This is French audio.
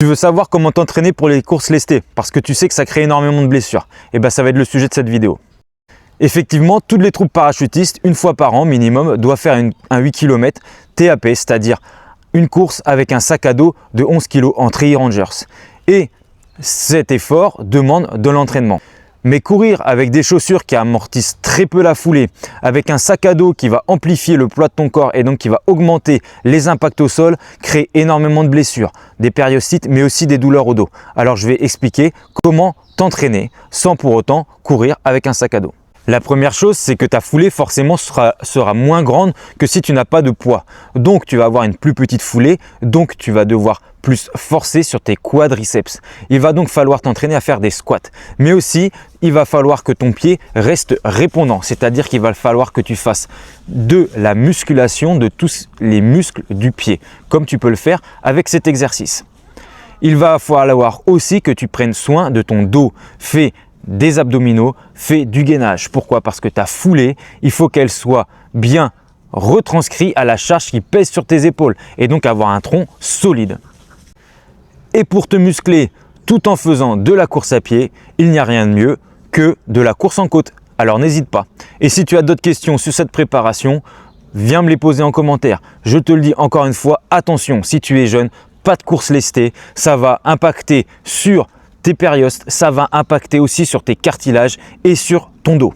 Tu veux savoir comment t'entraîner pour les courses lestées parce que tu sais que ça crée énormément de blessures. Et bien ça va être le sujet de cette vidéo. Effectivement, toutes les troupes parachutistes, une fois par an minimum, doivent faire un 8 km TAP, c'est-à-dire une course avec un sac à dos de 11 kg en Trail Rangers. Et cet effort demande de l'entraînement. Mais courir avec des chaussures qui amortissent très peu la foulée, avec un sac à dos qui va amplifier le poids de ton corps et donc qui va augmenter les impacts au sol, crée énormément de blessures, des périostites mais aussi des douleurs au dos. Alors je vais expliquer comment t'entraîner sans pour autant courir avec un sac à dos. La première chose, c'est que ta foulée forcément sera moins grande que si tu n'as pas de poids. Donc tu vas avoir une plus petite foulée, donc tu vas devoir plus forcer sur tes quadriceps. Il va donc falloir t'entraîner à faire des squats. Mais aussi, il va falloir que ton pied reste répondant, c'est-à-dire qu'il va falloir que tu fasses de la musculation de tous les muscles du pied, comme tu peux le faire avec cet exercice. Il va falloir aussi que tu prennes soin de ton dos. Fais des abdominaux, fais du gainage. Pourquoi? Parce que ta foulée, il faut qu'elle soit bien retranscrite à la charge qui pèse sur tes épaules et donc avoir un tronc solide. Et pour te muscler tout en faisant de la course à pied, il n'y a rien de mieux que de la course en côte. Alors n'hésite pas. Et si tu as d'autres questions sur cette préparation, viens me les poser en commentaire. Je te le dis encore une fois, attention, si tu es jeune, pas de course lestée, ça va impacter sur tes périostes, ça va impacter aussi sur tes cartilages et sur ton dos.